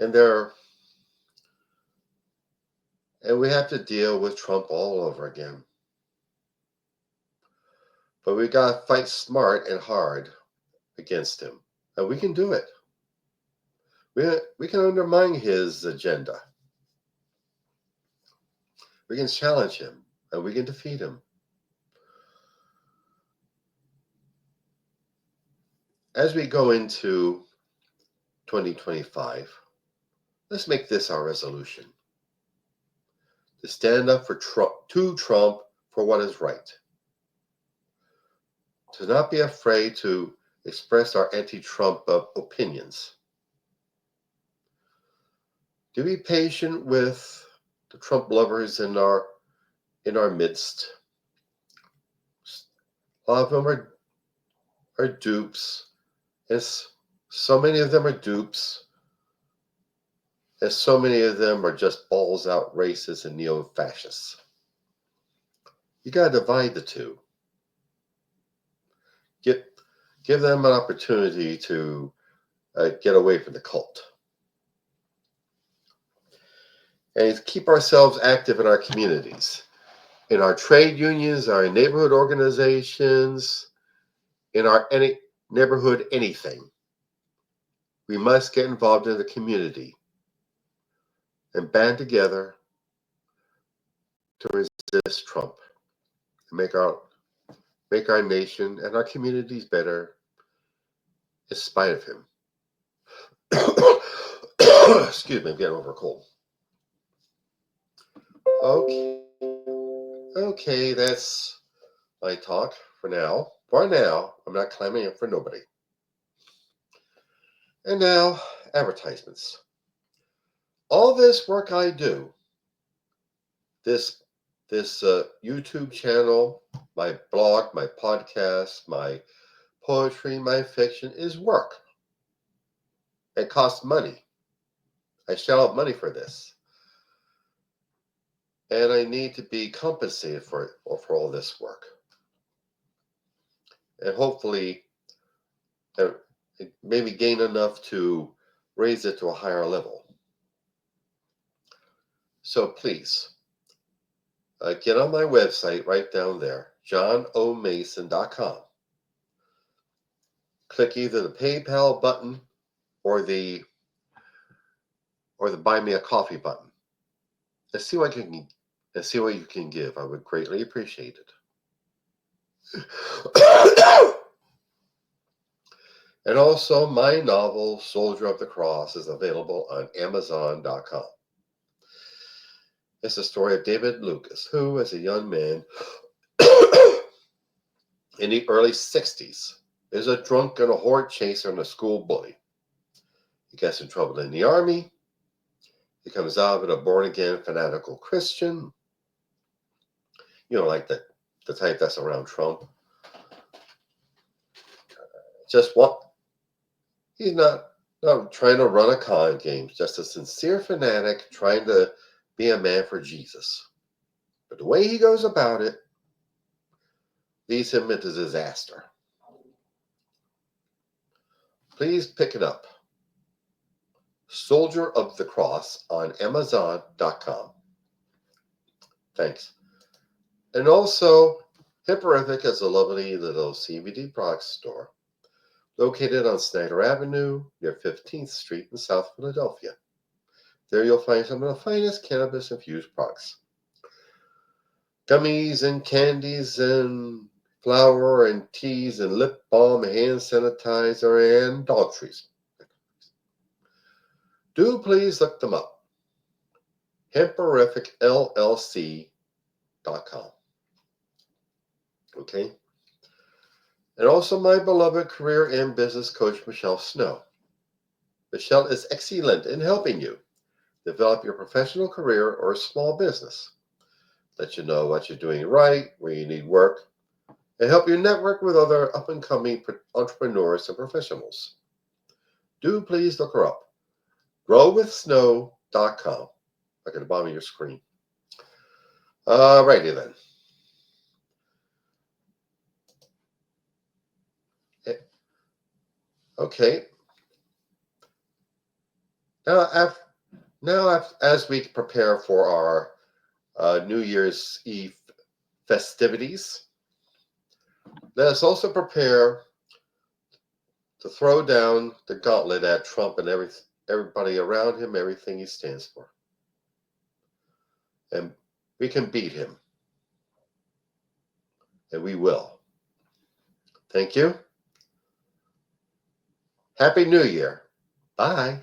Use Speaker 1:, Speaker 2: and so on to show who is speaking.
Speaker 1: And we have to deal with Trump all over again. But we got to fight smart and hard against him. And we can do it. We can undermine his agenda. We can challenge him, and we can defeat him. As we go into 2025, let's make this our resolution. To stand up for Trump for what is right. To not be afraid to express our anti-Trump opinions. To be patient with the Trump lovers in our midst. A lot of them are dupes. As so many of them are dupes. As so many of them are just balls out racists and neo-fascists. You got to divide the two. Give them an opportunity to get away from the cult. And keep ourselves active in our communities, in our trade unions, our neighborhood organizations, in our neighborhood anything. We must get involved in the community and band together to resist Trump and make our nation and our communities better in spite of him. Excuse me, I'm getting over a cold. Okay, that's my talk for now. For now, I'm not clamming up for nobody. And now, advertisements. All this work I do, this YouTube channel, my blog, my podcast, my poetry, my fiction is work. It costs money. I shell out money for this. And I need to be compensated for all this work. And hopefully, maybe gain enough to raise it to a higher level. So please, get on my website right down there, johnomason.com. Click either the PayPal button or the Buy Me a Coffee button. And see what you can give. I would greatly appreciate it. And also, my novel, Soldier of the Cross, is available on Amazon.com. It's the story of David Lucas, who, as a young man in the early 60s, is a drunk and a horde chaser and a school bully. He gets in trouble in the army. He comes out of it a born-again, fanatical Christian. You know, like the type that's around Trump. He's not trying to run a con game, just a sincere fanatic trying to be a man for Jesus. But the way he goes about it leads him into disaster. Please pick it up. Soldier of the Cross on Amazon.com. Thanks. And also, Hipporific is a lovely little CBD products store located on Snyder Avenue near 15th Street in South Philadelphia. There you'll find some of the finest cannabis-infused products. Gummies and candies and flour and teas and lip balm, hand sanitizer, and dog treats. Do please look them up. HemporificLLC.com. Okay? And also my beloved career and business coach, Michelle Snow. Michelle is excellent in helping you develop your professional career or small business. Let you know what you're doing right, where you need work, and help you network with other up-and-coming entrepreneurs and professionals. Do please look her up. growwithsnow.com. Look at the bottom of your screen. Alrighty then. Okay. As we prepare for our New Year's Eve festivities, let us also prepare to throw down the gauntlet at Trump and everybody around him, everything he stands for. And we can beat him. And we will. Thank you. Happy New Year. Bye.